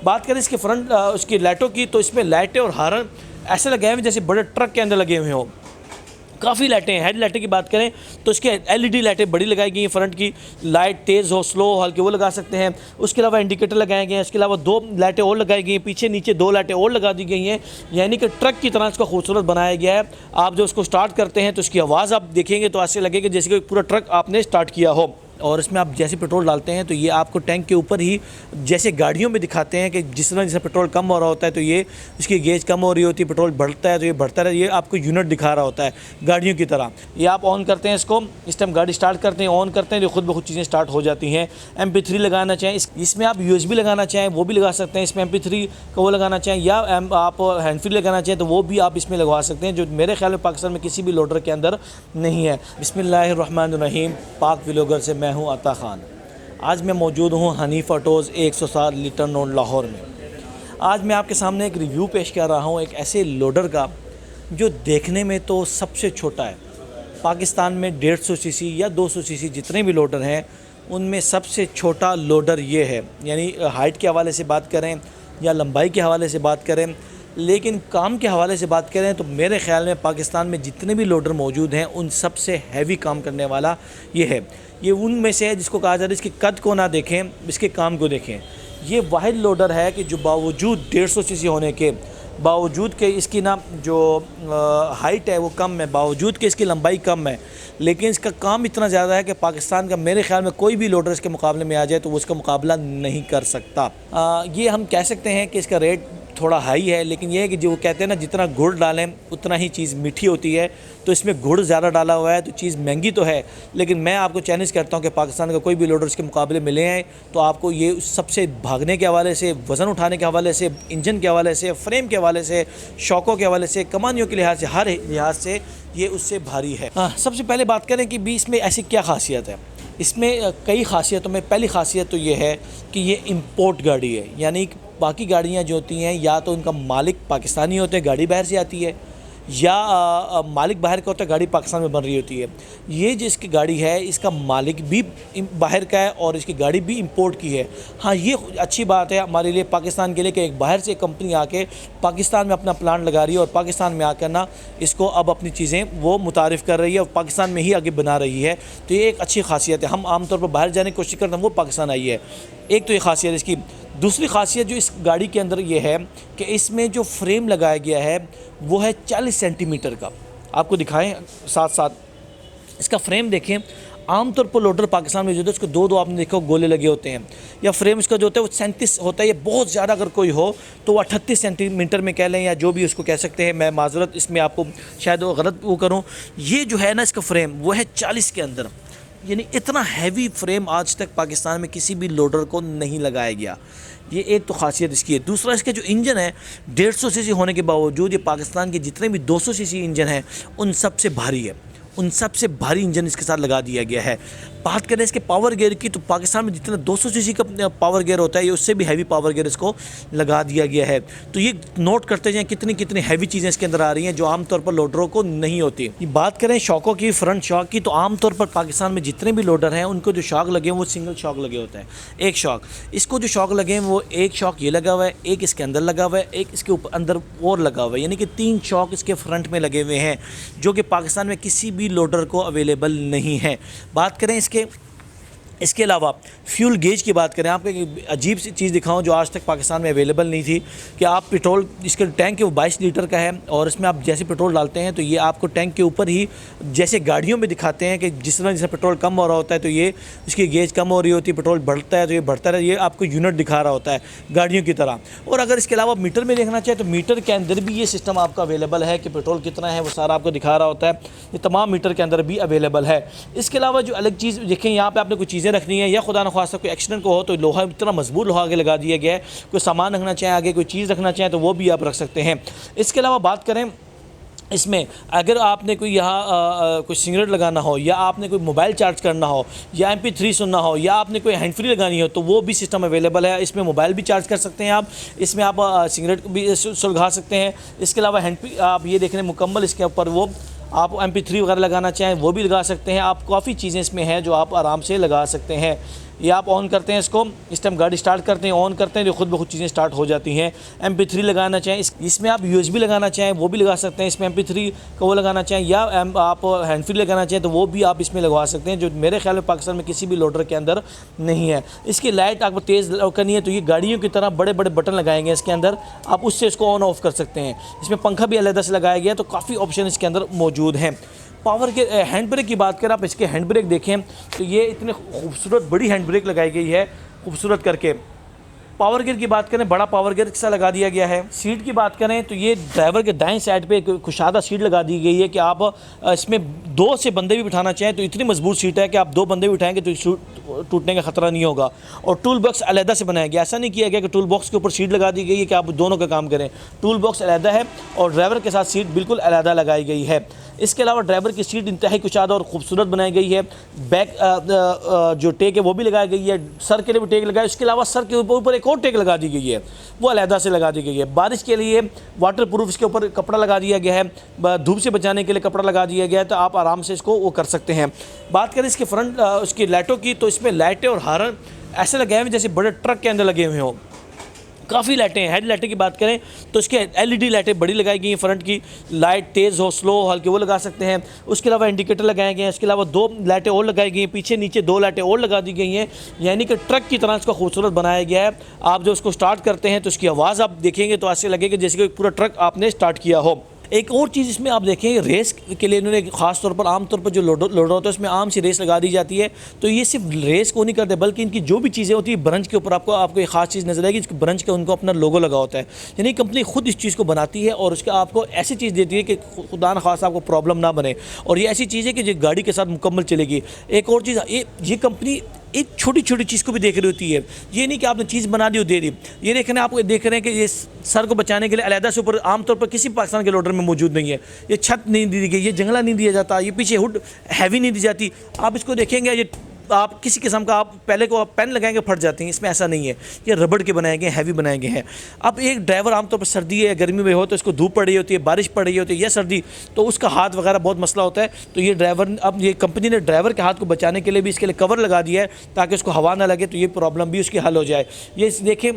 बात करें इसके फ्रंट उसकी लाइटों की, तो इसमें लाइटें और हॉर्न ऐसे लगे हुए हैं जैसे बड़े ट्रक के अंदर लगे हुए हों। काफ़ी लाइटें हैं। हेड लाइटें की बात करें तो इसके एलईडी लाइटें बड़ी लगाई गई हैं, फ्रंट की लाइट तेज़ हो स्लो हो हल्के वो लगा सकते हैं। उसके अलावा इंडिकेटर लगाए गए हैं, इसके अलावा 2 लाइटें और लगाई गई हैं, पीछे नीचे 2 लाइटें और लगा दी गई हैं, यानी कि ट्रक की तरह इसको खूबसूरत बनाया गया है। आप जो उसको स्टार्ट करते हैं तो इसकी आवाज़ आप देखेंगे तो ऐसे लगेगा जैसे कि पूरा ट्रक आपने स्टार्ट किया हो। और इसमें आप जैसे पेट्रोल डालते हैं तो ये आपको टैंक के ऊपर ही जैसे गाड़ियों में दिखाते हैं कि जिस तरह जैसे पेट्रोल कम हो रहा होता है तो ये उसकी गेज कम हो रही होती है, पेट्रोल बढ़ता है तो ये बढ़ता है, ये आपको यूनिट दिखा रहा होता है गाड़ियों की तरह। ये आप ऑन करते हैं इसको, इस टाइम गाड़ी स्टार्ट करते हैं, ऑन करते हैं तो खुद ब खुद चीज़ें स्टार्ट हो जाती हैं। MP3 लगाना चाहें इसमें आप USB लगाना चाहें वो भी लगा सकते हैं, इसमें MP3 का वो लगाना चाहें, या आप हैंड फ्री लगाना चाहें तो वो भी आप इसमें लगवा सकते हैं, जो मेरे ख्याल में पाकिस्तान में किसी भी लोडर के अंदर नहीं है। बिस्मिल्लाहिर्रहमानिर्रहीम। पाक व्लॉगर से मैं हूँ अता ख़ान। आज मैं मौजूद हूँ हनीफ ऑटोज़ 107 लिटन रोड लाहौर में। आज मैं आपके सामने एक रिव्यू पेश कर रहा हूँ एक ऐसे लोडर का जो देखने में तो सबसे छोटा है। पाकिस्तान में 150 सीसी या 200 सीसी जितने भी लोडर हैं उनमें सबसे छोटा लोडर ये है, यानी हाइट के हवाले से बात करें या लंबाई के हवाले से बात करें, लेकिन काम के हवाले से बात करें तो मेरे ख़्याल में पाकिस्तान में जितने भी लोडर मौजूद हैं उन सबसे हैवी काम करने वाला ये है। ये उनमें से है जिसको कहा जाता है इसके कद को ना देखें, इसके काम को देखें। ये वाहिद लोडर है कि जो बावजूद 150 सीसी होने के बावजूद के इसकी ना जो हाइट है वो कम है, बावजूद के इसकी लंबाई कम है, लेकिन इसका काम इतना ज़्यादा है कि पाकिस्तान का मेरे ख्याल में कोई भी लोडर इसके मुकाबले में आ जाए तो वो उसका मुकाबला नहीं कर सकता। ये हम कह सकते हैं कि इसका रेट थोड़ा हाई है, लेकिन ये है कि जो वो कहते हैं ना जितना गुड़ डालें उतना ही चीज़ मीठी होती है, तो इसमें गुड़ ज़्यादा डाला हुआ है तो चीज़ महंगी तो है, लेकिन मैं आपको चैलेंज करता हूँ कि पाकिस्तान का कोई भी लोडर इसके मुकाबले मिले हैं तो आपको ये सबसे भागने के हवाले से, वज़न उठाने के हवाले से, इंजन के हवाले से, फ्रेम के हवाले से, शौकों के हवाले से, कमानियों के लिहाज से, हर लिहाज से ये उससे भारी है। सबसे पहले बात करें कि भी इसमें ऐसी क्या खासियत है। इसमें कई खासियतों में पहली खासियत तो ये है कि ये इम्पोर्ट गाड़ी है, यानी बाकी गाड़ियाँ जो होती हैं या तो उनका मालिक पाकिस्तानी होते हैं, गाड़ी बाहर से आती है, या मालिक बाहर का होता है, गाड़ी पाकिस्तान में बन रही होती है। ये जिसकी गाड़ी है इसका मालिक भी बाहर का है और इसकी गाड़ी भी इंपोर्ट की है। हाँ, ये अच्छी बात है हमारे लिए, पाकिस्तान के लिए, कि एक बाहर से एक कंपनी आके पाकिस्तान में अपना प्लांट लगा रही है और पाकिस्तान में आकर ना इसको अब अपनी चीज़ें वो मुतारिफ़ कर रही है और पाकिस्तान में ही आगे बना रही है। तो ये एक अच्छी खासियत है। हम आमतौर पर बाहर जाने की कोशिश करते हैं, वो पाकिस्तान आई है। एक तो ये खासियत इसकी। दूसरी खासियत जो इस गाड़ी के अंदर ये है कि इसमें जो फ्रेम लगाया गया है वो है 40 सेंटीमीटर का। आपको दिखाएं साथ साथ इसका फ्रेम देखें। आमतौर पर लोडर पाकिस्तान में जो होता है उसको दो आपने देखा गोले लगे होते हैं, या फ्रेम इसका जो होता है वो 37 होता है। ये बहुत ज़्यादा अगर कोई हो तो वो 38 सेंटीमीटर में कह लें या जो भी उसको कह सकते हैं। मैं माजरत इसमें आपको शायद वो गलत वो करूँ। ये जो है ना इसका फ्रेम वो है 40 के अंदर, यानी इतना हैवी फ्रेम आज तक पाकिस्तान में किसी भी लोडर को नहीं लगाया गया। ये एक तो खासियत इसकी है। दूसरा, इसके जो इंजन है 150 सीसी होने के बावजूद ये पाकिस्तान के जितने भी 200 सीसी इंजन हैं उन सबसे भारी है, उन सबसे भारी इंजन इसके साथ लगा दिया गया है। बात करें इसके पावर गियर की तो पाकिस्तान में जितना 200 सीसी का पावर गियर होता है ये उससे भी हैवी पावर गियर इसको लगा दिया गया है। तो ये नोट करते जाएं कितनी कितनी हैवी चीज़ें इसके अंदर आ रही हैं जो आमतौर पर लोडरों को नहीं होती। बात करें शॉकों की, फ्रंट शॉक की, तो आमतौर पर पाकिस्तान में जितने भी लोडर हैं उनको जो शॉक लगे हैं वो सिंगल शॉक लगे होते हैं, एक शॉक। इसको जो शॉक लगे हैं वो एक शॉक ये लगा हुआ है, एक इसके अंदर लगा हुआ है, एक इसके ऊपर अंदर और लगा हुआ है, यानी कि 3 शॉक इसके फ्रंट में लगे हुए हैं जो कि पाकिस्तान में किसी भी लोडर को अवेलेबल नहीं है। बात करें इसके अलावा फ्यूल गेज की बात करें, आपको एक अजीब सी चीज़ दिखाऊं जो आज तक पाकिस्तान में अवेलेबल नहीं थी कि आप पेट्रोल, इसके टैंक है वो 22 लीटर का है और इसमें आप जैसे पेट्रोल डालते हैं तो ये आपको टैंक के ऊपर ही जैसे गाड़ियों में दिखाते हैं कि जिस तरह जैसे पेट्रोल कम हो रहा होता है तो ये उसकी गेज कम हो रही होती है, पेट्रोल बढ़ता है तो ये बढ़ता है, ये आपको यूनिट दिखा रहा होता है गाड़ियों की तरह। और अगर इसके अलावा मीटर में देखना चाहे तो मीटर के अंदर भी ये सिस्टम आपका अवेलेबल है कि पेट्रोल कितना है वो सारा आपको दिखा रहा होता है। ये तमाम मीटर के अंदर भी अवेलेबल है। इसके अलावा जो अलग चीज़ देखें, यहाँ पर आपने कोई चीज़ें रखनी है या खुदा न ख्वास्ता कोई एक्सीडेंट को हो तो लोहा, इतना मजबूत लोहा आगे लगा दिया गया है। कोई सामान रखना चाहें आगे, कोई चीज़ रखना चाहें तो वो भी आप रख सकते हैं। इसके अलावा बात करें इसमें, अगर आपने कोई यहाँ कोई सिगरेट लगाना हो या आपने कोई मोबाइल चार्ज करना हो या MP3 सुनना हो या आपने कोई हैंड फ्री लगानी हो तो वो भी सिस्टम अवेलेबल है। इसमें मोबाइल भी चार्ज कर सकते हैं आप, इसमें आप सिगरेट भी सुलगा सकते हैं। इसके अलावा हैंड फ्री आप ये देख रहे हैं मुकम्मल, इसके ऊपर वो आप MP3 वगैरह लगाना चाहें वो भी लगा सकते हैं। आप काफ़ी चीज़ें इसमें हैं जो आप आराम से लगा सकते हैं। ये आप ऑन करते हैं इसको, इस टाइम गाड़ी स्टार्ट करते हैं, ऑन करते हैं तो खुद ब खुद चीज़ें स्टार्ट हो जाती हैं। MP3 लगाना चाहें, इसमें आप USB लगाना चाहें वो भी लगा सकते हैं, इसमें MP3 का वो लगाना चाहें, या आप हैंड फ्री लगाना चाहें तो वो भी आप इसमें लगवा सकते हैं, जो मेरे ख्याल में पाकिस्तान में किसी भी लोडर के अंदर नहीं है। इसकी लाइट आपको तेज़ करनी है तो ये गाड़ियों की तरह बड़े बड़े बटन लगाएंगे इसके अंदर, आप उससे इसको ऑन ऑफ कर सकते हैं। इसमें पंखा भी अलग से लगाया गया है, तो काफ़ी ऑप्शन इसके अंदर मौजूद हैं। पावर के हैंड ब्रेक की बात करें, आप इसके हैंड ब्रेक देखें तो ये इतने खूबसूरत बड़ी हैंड ब्रेक लगाई गई है खूबसूरत करके। पावर गियर की बात करें, बड़ा पावर गियर सा लगा दिया गया है। सीट की बात करें तो ये ड्राइवर के दाएं साइड पे एक कुशादा सीट लगा दी गई है कि आप इसमें 2 से बंदे भी बिठाना चाहें तो इतनी मजबूत सीट है कि आप 2 बंदे भी उठाएंगे तो टूटने का खतरा नहीं होगा। और टूल बॉक्स अलहदा से बनाया गया, ऐसा नहीं किया गया कि टूल बॉक्स के ऊपर सीट लगा दी गई है कि आप दोनों का काम करें। टूल बॉक्स अलहदा है और ड्राइवर के साथ सीट बिल्कुल अलहदा लगाई गई है। इसके अलावा ड्राइवर की सीट इंतहाई कुशादा और खूबसूरत बनाई गई है। बैक जो टेक है वो भी लगाई गई है, सर के लिए भी टेक लगाई, उसके अलावा सर के ऊपर एक और टेक लगा दी गई है, वो अलहदा से लगा दी गई है। बारिश के लिए वाटर प्रूफ इसके ऊपर कपड़ा लगा दिया गया है, धूप से बचाने के लिए कपड़ा लगा दिया गया है, तो आप आराम से इसको वो कर सकते हैं। बात करें इसके फ्रंट उसकी लाइटों की, तो इसमें लाइटें और हारन ऐसे लगे हुए जैसे बड़े ट्रक के अंदर लगे हुए हों। काफ़ी लाइटें हैं। हेड लाइटें की बात करें तो इसके LED लाइटें बड़ी लगाई गई हैं, फ्रंट की लाइट तेज़ हो स्लो हो हल्के वो लगा सकते हैं। उसके अलावा इंडिकेटर लगाए गए हैं, इसके अलावा 2 लाइटें और लगाई गई हैं, पीछे नीचे 2 लाइटें और लगा दी गई हैं, यानी कि ट्रक की तरह इसको खूबसूरत बनाया गया है। आप जो उसको स्टार्ट करते हैं तो उसकी आवाज़ आप देखेंगे तो ऐसे लगेगा जैसे कि पूरा ट्रक आपने स्टार्ट किया हो। एक और चीज़ इसमें आप देखें, रेस के लिए इन्होंने ख़ास तौर पर आमतौर पर जो लोडर होता है उसमें आम सी रेस लगा दी जाती है, तो ये सिर्फ रेस को नहीं करते बल्कि इनकी जो भी चीज़ें होती है ब्रंच के ऊपर आपको एक ख़ास चीज़ नजर आएगी, इसके ब्रंच का उनको अपना लोगो लगा होता है, यानी कंपनी खुद इस चीज़ को बनाती है और उसका आपको ऐसी चीज़ देती है कि खुदा न खास आपको प्रॉब्लम ना बने, और ये ऐसी चीज़ है कि जो गाड़ी के साथ मुकम्मल चलेगी। एक और चीज़, ये कंपनी एक छोटी छोटी चीज़ को भी देख रही होती है, ये नहीं कि आपने चीज़ बना दी और दे दी। ये देखना आप देख रहे हैं कि ये सर को बचाने के लिए अलहदा से ऊपर आमतौर पर किसी पाकिस्तान के लोडर में मौजूद नहीं है। ये छत नहीं दी गई, ये जंगला नहीं दिया जाता, ये पीछे हुड हैवी नहीं दी जाती। आप इसको देखेंगे, ये आप किसी किस्म का आप पहले को आप पेन लगाएंगे फट जाते हैं, इसमें ऐसा नहीं है। ये रबड़ के बनाए गए, हैवी बनाए गए हैं। अब एक ड्राइवर आमतौर पर सर्दी है गर्मी में हो तो इसको धूप पड़ रही होती है, बारिश पड़ रही होती है या सर्दी, तो उसका हाथ वगैरह बहुत मसला होता है, तो ये ड्राइवर अब ये कंपनी ने ड्राइवर के हाथ को बचाने के लिए भी इसके लिए कवर लगा दिया है ताकि उसको हवा ना लगे, तो ये प्रॉब्लम भी उसकी हल हो जाए। ये देखें,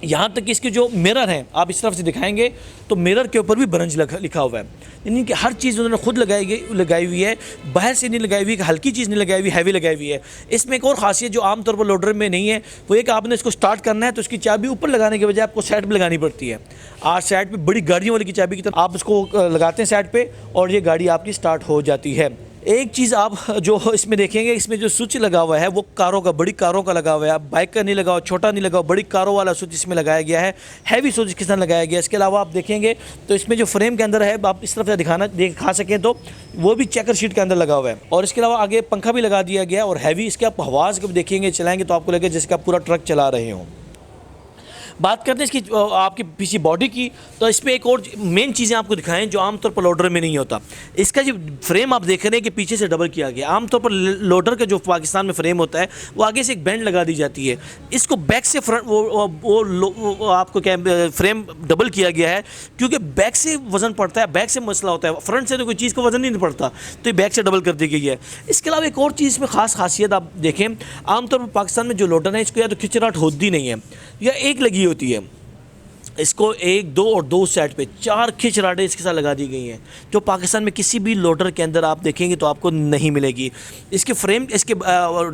यहाँ तक कि इसके जो मिरर हैं आप इस तरफ से दिखाएंगे तो मिरर के ऊपर भी ब्रंच लिखा हुआ है, यानी कि हर चीज़ उन्होंने खुद लगाई हुई है, बाहर से नहीं लगाई हुई, हल्की चीज़ नहीं लगाई हुई, हैवी लगाई हुई है। इसमें एक और खासियत जो आमतौर पर लोडर में नहीं है वो ये कि आपने इसको स्टार्ट करना है तो उसकी चाबी ऊपर लगाने के बजाय आपको साइड पर लगानी पड़ती है। आज साइड पर बड़ी गाड़ियों वाली की चाबी की तरह आप इसको लगाते हैं साइड पर और ये गाड़ी आपकी स्टार्ट हो जाती है। एक चीज़ आप जो इसमें देखेंगे, इसमें जो स्विच लगा हुआ है वो कारों का, बड़ी कारों का लगा हुआ है, बाइक का नहीं लगा हुआ, छोटा नहीं लगा हुआ, बड़ी कारों वाला स्विच इसमें लगाया गया है, हैवी स्विच इसके साथ लगाया गया है। इसके अलावा आप देखेंगे तो इसमें जो फ्रेम के अंदर है, आप इस तरफ से दिखा सकें तो वो भी चेकर शीट के अंदर लगा हुआ है, और इसके अलावा आगे पंखा भी लगा दिया गया है और हैवी। इसके आप आवाज़ को भी देखेंगे, चलाएंगे तो आपको लगेगा जैसे कि आप पूरा ट्रक चला रहे हों। बात करते हैं इसकी आपकी पीछे बॉडी की, तो इस पर एक और मेन चीज़ें आपको दिखाएं जो आमतौर पर लोडर में नहीं होता। इसका जो फ्रेम आप देख रहे हैं कि पीछे से डबल किया गया। आमतौर पर लोडर का जो पाकिस्तान में फ्रेम होता है वो आगे से एक बैंड लगा दी जाती है, इसको बैक से फ्रंट वो आपको क्या फ्रेम डबल किया गया है क्योंकि बैक से वज़न पड़ता है, बैक से मसला होता है, फ्रंट से तो कोई चीज़ का वज़न नहीं पड़ता, तो ये बैक से डबल कर दी गई है। इसके अलावा एक और चीज़ इसमें ख़ास खासियत आप देखें, आमतौर पर पाकिस्तान में जो लोडर है इसको या तो खिचराहट होती नहीं है या एक लगी होती है, इसको 1, 2 और 2 साइड पे 4 खिंच राडें इसके साथ लगा दी गई हैं जो पाकिस्तान में किसी भी लोडर के अंदर आप देखेंगे तो आपको नहीं मिलेगी। इसके फ्रेम, इसके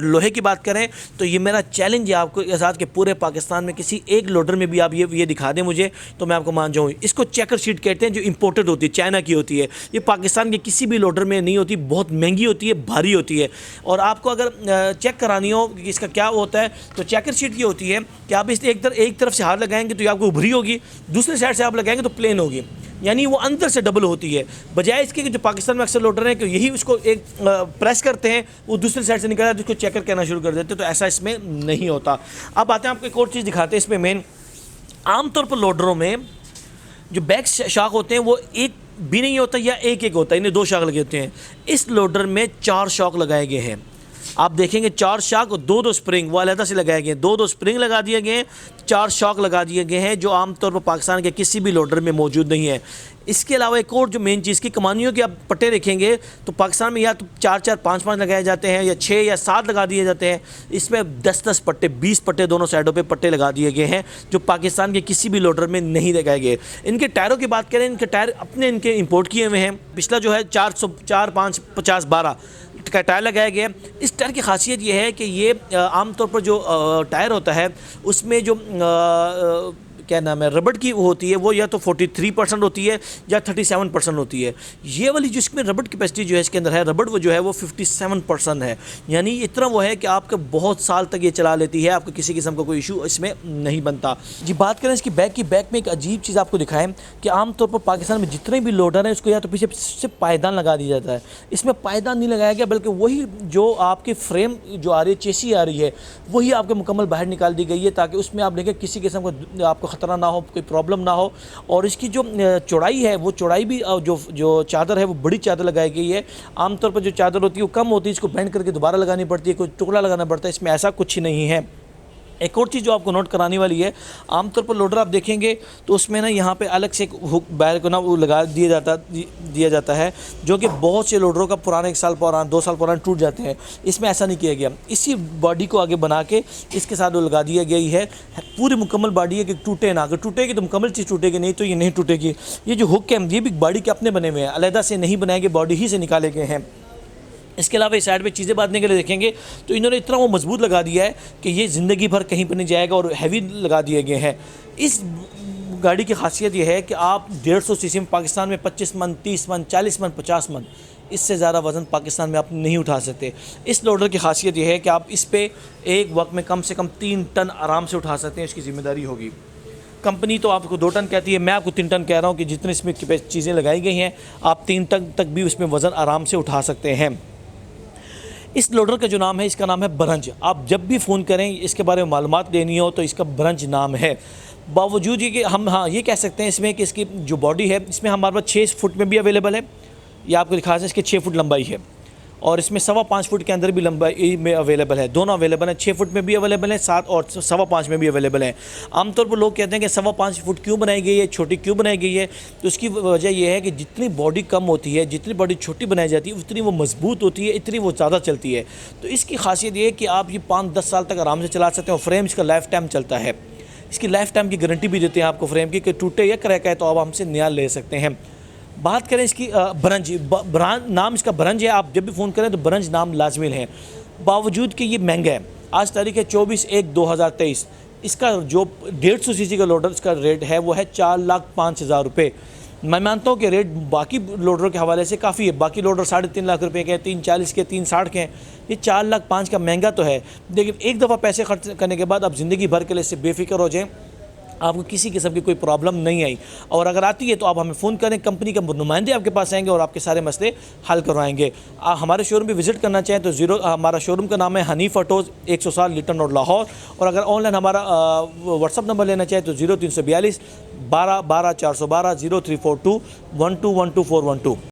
लोहे की बात करें तो ये मेरा चैलेंज है आपको के साथ कि पूरे पाकिस्तान में किसी एक लोडर में भी आप ये दिखा दें मुझे तो मैं आपको मान जाऊँ। इसको चेकर शीट कहते हैं, जो इम्पोर्टेड होती है, चाइना की होती है। ये पाकिस्तान के किसी भी लोडर में नहीं होती, बहुत महंगी होती है, भारी होती है, और आपको अगर चेक करानी हो कि इसका क्या होता है तो चेकर शीट की होती है कि आप इस एक तरफ से हाथ लगाएंगे तो ये आपको उभरी होगी, दूसरे साइड से आप लगाएंगे तो प्लेन होगी, यानी वो अंदर से डबल होती है। बजाय इसके कि जो पाकिस्तान में अक्सर लोडर हैं कि यही उसको एक प्रेस करते हैं, वो दूसरे साइड से निकल जाता है, उसको चेकर कहना शुरू कर देते हैं, तो ऐसा इसमें नहीं होता। अब आते हैं आपको एक और चीज़ दिखाते हैं इसमें मेन। आमतौर पर लोडरों में जो बैक शाक होते हैं वो एक भी नहीं होता या एक होता है, इन्हें 2 शाक लगे होते हैं। इस लोडर में 4 शॉक लगाए गए हैं। आप देखेंगे 4 शॉक और 2 स्प्रिंग वो अलहदा से लगाए गए हैं, 2 स्प्रिंग लगा दिए गए हैं, 4 शॉक लगा दिए गए हैं, जो आमतौर पर पाकिस्तान के किसी भी लोडर में मौजूद नहीं है। इसके अलावा एक और जो मेन चीज़ की कमानियों के आप पट्टे देखेंगे तो पाकिस्तान में या तो 4-4, 5-5 लगाए जाते हैं या 6 या 7 लगा दिए जाते हैं। इसमें 10-10 पट्टे, 20 पट्टे दोनों साइडों पे पट्टे लगा दिए गए हैं, जो पाकिस्तान के किसी भी लोडर में नहीं लगाए गए। इनके टायरों की बात करें, इनके टायर अपने इनके इंपोर्ट किए हुए हैं। पिछला जो है 4 5 50 12 का टायर लगाया गया है। इस टायर की खासियत ये है कि ये आमतौर पर जो टायर होता है उसमें जो क्या नाम है रबड़ की वो होती है, वो या तो 43% होती है या 37% होती है। ये वाली जो इसमें रबड़ कैपेसिटी जो है इसके अंदर है, रबड़ वो जो है वो 57% है, यानी इतना वो है कि आपका बहुत साल तक ये चला लेती है, आपको किसी किस्म का कोई इशू इसमें नहीं बनता जी। बात करें इसकी बैक की, बैक में एक अजीब चीज़ आपको दिखाएं कि आमतौर पर पाकिस्तान में जितने भी लोडर हैं उसको या तो पीछे से पायदान लगा दिया जाता है। इसमें पायदान नहीं लगाया गया, बल्कि वही जो आपकी फ्रेम जो आ रही है, चेसी आ रही है, वही आपके मुकम्मल बाहर निकाल दी गई है, ताकि उसमें आप देखें किसी किस्म का आपको ख़तरा ना हो, कोई प्रॉब्लम ना हो। और इसकी जो चौड़ाई है वो चौड़ाई भी जो चादर है वो बड़ी चादर लगाई गई है। आमतौर पर जो चादर होती है वो कम होती है, इसको बेंड करके दोबारा लगानी पड़ती है, कोई टुकड़ा लगाना पड़ता है। इसमें ऐसा कुछ ही नहीं है। एक और चीज़ जो आपको नोट कराने वाली है, आमतौर पर लोडर आप देखेंगे तो उसमें ना यहाँ पे अलग से एक हुक बैर को ना वो लगा दिया जाता है, जो कि बहुत से लोडरों का पुराने 1 साल पुराना 2 साल पुराना टूट जाते हैं। इसमें ऐसा नहीं किया गया, इसी बॉडी को आगे बना के इसके साथ वो लगा दिया गई है। पूरी मुकम्मल बॉडी है कि टूटे ना, अगर टूटेगी तो मुकम्मल चीज़ टूटेगी, नहीं तो ये नहीं टूटेगी। ये जो हुक है ये भी बॉडी के अपने बने हुए हैं, अलहदा से नहीं बनाए गए, बॉडी ही से निकाले गए हैं। इसके अलावा इस साइड पे चीज़ें बांधने के लिए देखेंगे तो इन्होंने इतना वो मजबूत लगा दिया है कि ये ज़िंदगी भर कहीं पर नहीं जाएगा, और हैवी लगा दिए गए हैं। इस गाड़ी की खासियत ये है कि आप 150 सीसी में पाकिस्तान में 25 मन, 30 मन, 40 मन, 50 मन, इससे ज़्यादा वज़न पाकिस्तान में आप नहीं उठा सकते। इस लोडर की खासियत ये है कि आप इस पर एक वक्त में कम से कम 3 टन आराम से उठा सकते हैं, इसकी ज़िम्मेदारी होगी। कंपनी तो आपको 2 टन कहती है, मैं आपको 3 टन कह रहा हूँ कि जितने इसमें चीज़ें लगाई गई हैं आप 3 टन तक भी उसमें वज़न आराम से उठा सकते हैं। इस लोडर का जो नाम है, इसका नाम है बरंज। आप जब भी फ़ोन करें इसके बारे में मालूमात लेनी हो तो इसका बरंज नाम है। बावजूद ये कि हम ये कह सकते हैं इसमें कि इसकी जो बॉडी है इसमें हमारे पास 6 फुट में भी अवेलेबल है, या आपको दिखा दें इसके 6 फुट लंबाई है, और इसमें 5.25 फुट के अंदर भी लंबाई में अवेलेबल है। दोनों अवेलेबल हैं, 6 फुट में भी अवेलेबल है, 7 और 5.25 में भी अवेलेबल है। आमतौर पर लोग कहते हैं कि 5.25 फुट क्यों बनाई गई है, छोटी क्यों बनाई गई है, तो उसकी वजह यह है कि जितनी बॉडी कम होती है, जितनी बॉडी छोटी बनाई जाती है, उतनी वो मजबूत होती है, इतनी वो ज़्यादा चलती है। तो इसकी खासियत ये है कि आप ये 5-10 साल तक आराम से चला सकते हैं, और फ्रेम इसका लाइफ टाइम चलता है। इसकी लाइफ टाइम की गारंटी भी देते हैं आपको फ्रेम की, कि टूटे या क्रैक है तो आप हमसे नया ले सकते हैं। बात करें इसकी बरंज, नाम इसका बरंज है। आप जब भी फ़ोन करें तो बरंज नाम लाजमिल है, बावजूद कि ये महंगा है। आज तारीख है 24/1/2023। इसका जो 150 सीसी का लोडर इसका रेट है वो है 4,05,000 रुपये। मैं मानता हूँ कि रेट बाकी लोडरों के हवाले से काफ़ी है। बाकी लोडर 3.5 लाख रुपए के, 340 के, 360 के हैं। ये 4,05,000 का महंगा तो है, लेकिन एक दफ़ा पैसे खर्च करने के बाद आप ज़िंदगी भर के लिए इससे बेफिक्र हो जाएँ, आपको किसी किस्म की कोई प्रॉब्लम नहीं आई। और अगर आती है तो आप हमें फ़ोन करें, कंपनी के नुमाइंदे आपके पास आएंगे और आपके सारे मसले हल करवाएंगे। आप हमारे शोरूम पे विज़िट करना चाहें तो हमारा शोरूम का नाम है हनीफ ऑटोज़, 107 लिटन रोड, लाहौर। और अगर ऑनलाइन हमारा व्हाट्सअप नंबर लेना चाहें तो 0342 12 12 412 0342 12 12 412।